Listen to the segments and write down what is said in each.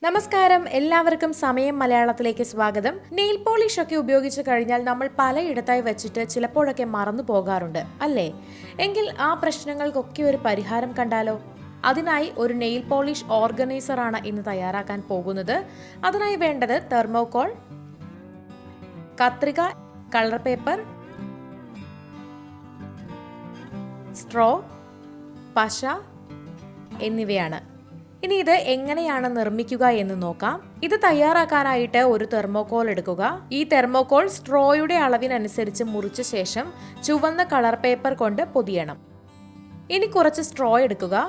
നമസ്കാരം, എല്ലാവർക്കും സമയം മലയാളത്തിലേക്ക് സ്വാഗതം. നെയിൽ പോളിഷ് ഒക്കെ ഉപയോഗിച്ച് കഴിഞ്ഞാൽ നമ്മൾ പലയിടത്തായി വെച്ചിട്ട് ചിലപ്പോഴൊക്കെ മറന്നു പോകാറുണ്ട് അല്ലേ? എങ്കിൽ ആ പ്രശ്നങ്ങൾക്കൊക്കെ ഒരു പരിഹാരം കണ്ടാലോ? അതിനായി ഒരു നെയിൽ പോളിഷ് ഓർഗനൈസർ ആണ് ഇന്ന് തയ്യാറാക്കാൻ പോകുന്നത്. അതിനായി വേണ്ടത് തെർമോകോൾ, കത്രിക, കളർ പേപ്പർ, സ്ട്രോ, പശ എന്നിവയാണ്. ഇനി ഇത് എങ്ങനെയാണ് നിർമ്മിക്കുക എന്ന് നോക്കാം. ഇത് തയ്യാറാക്കാനായിട്ട് ഒരു തെർമോകോൾ എടുക്കുക. ഈ തെർമോകോൾ സ്ട്രോയുടെ അളവിനനുസരിച്ച് മുറിച്ച ശേഷം ചുവന്ന കളർ പേപ്പർ കൊണ്ട് പൊതിയണം. ഇനി കുറച്ച് സ്ട്രോ എടുക്കുക.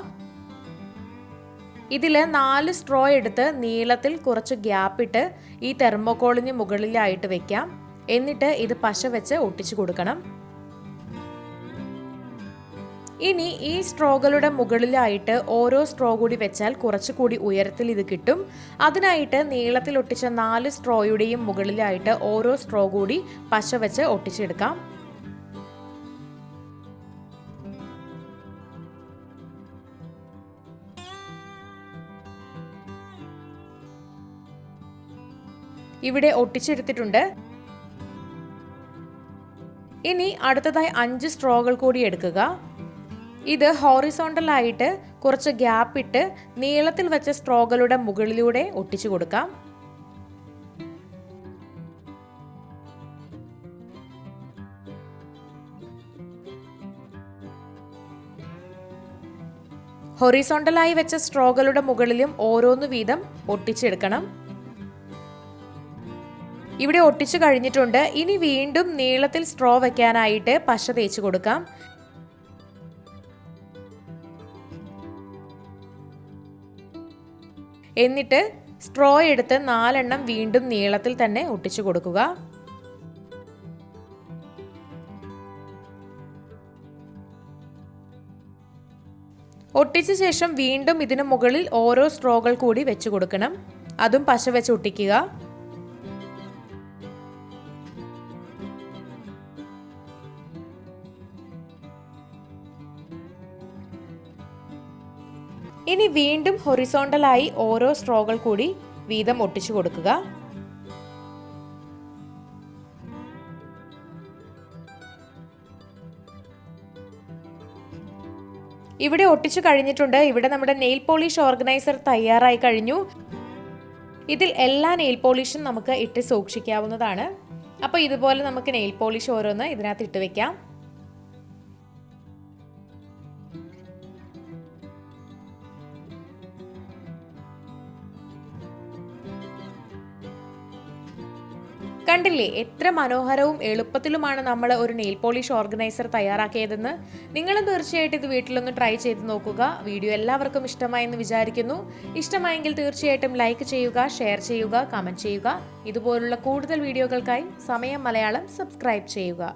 ഇതിൽ 4 സ്ട്രോ എടുത്ത് നീളത്തിൽ കുറച്ച് ഗ്യാപ്പിട്ട് ഈ തെർമോകോളിന് മുകളിലായിട്ട് വെക്കാം. എന്നിട്ട് ഇത് പശ വെച്ച് ഒട്ടിച്ചു കൊടുക്കണം. ഇനി ഈ സ്ട്രോകളുടെ മുകളിലായിട്ട് ഓരോ സ്ട്രോ കൂടി വെച്ചാൽ കുറച്ചുകൂടി ഉയരത്തിൽ ഇത് കിട്ടും. അതിനായിട്ട് നീളത്തിൽ ഒട്ടിച്ച 4 സ്ട്രോയുടെയും മുകളിലായിട്ട് ഓരോ സ്ട്രോ കൂടി പശ വെച്ച് ഒട്ടിച്ചെടുക്കാം. ഇവിടെ ഒട്ടിച്ചെടുത്തിട്ടുണ്ട്. ഇനി അടുത്തതായി 5 സ്ട്രോകൾ കൂടി എടുക്കുക. ഇത് ഹോറിസോണ്ടൽ ആയിട്ട് കുറച്ച് ഗ്യാപ്പ് ഇട്ട് നീളത്തിൽ വെച്ച സ്ട്രോകളുടെ മുകളിലൂടെ ഒട്ടിച്ചു കൊടുക്കാം. ഹൊറിസോണ്ടലായി വെച്ച സ്ട്രോകളുടെ മുകളിലും ഓരോന്ന് വീതം ഒട്ടിച്ചെടുക്കണം. ഇവിടെ ഒട്ടിച്ചു കഴിഞ്ഞിട്ടുണ്ട്. ഇനി വീണ്ടും നീളത്തിൽ സ്ട്രോ വെക്കാനായിട്ട് പശ തേച്ച് കൊടുക്കാം. എന്നിട്ട് സ്ട്രോ എടുത്ത് 4 എണ്ണം വീണ്ടും നീളത്തിൽ തന്നെ ഒട്ടിച്ചു കൊടുക്കുക. ഒട്ടിച്ച ശേഷം വീണ്ടും ഇതിനു മുകളിൽ ഓരോ സ്ട്രോകൾ കൂടി വെച്ച് കൊടുക്കണം. അതും പശ വെച്ച് ഒട്ടിക്കുക. ഇനി വീണ്ടും ഹൊറിസോണ്ടലായി ഓരോ സ്ട്രോകൾ കൂടി വീതം ഒട്ടിച്ചു കൊടുക്കുക. ഇവിടെ ഒട്ടിച്ചു കഴിഞ്ഞിട്ടുണ്ട്. ഇവിടെ നമ്മുടെ നെയിൽ പോളിഷ് ഓർഗനൈസർ തയ്യാറായി കഴിഞ്ഞു. ഇതിൽ എല്ലാ നെയിൽ പോളിഷും നമുക്ക് ഇട്ട് സൂക്ഷിക്കാവുന്നതാണ്. അപ്പോൾ ഇതുപോലെ നമുക്ക് നെയിൽ പോളിഷ് ഓരോന്ന് ഇതിനകത്ത് ഇട്ട് വെക്കാം. കണ്ടില്ലേ, എത്ര മനോഹരവും എളുപ്പത്തിലുമാണ് നമ്മൾ ഒരു നെയിൽ പോളിഷ് ഓർഗനൈസർ തയ്യാറാക്കിയതെന്ന്. നിങ്ങളും തീർച്ചയായിട്ടും ഇത് വീട്ടിലൊന്ന് ട്രൈ ചെയ്ത് നോക്കുക. വീഡിയോ എല്ലാവർക്കും ഇഷ്ടമായെന്ന് വിചാരിക്കുന്നു. ഇഷ്ടമായെങ്കിൽ തീർച്ചയായിട്ടും ലൈക്ക് ചെയ്യുക, ഷെയർ ചെയ്യുക, കമൻറ്റ് ചെയ്യുക. ഇതുപോലുള്ള കൂടുതൽ വീഡിയോകൾക്കായി സമയം മലയാളം സബ്സ്ക്രൈബ് ചെയ്യുക.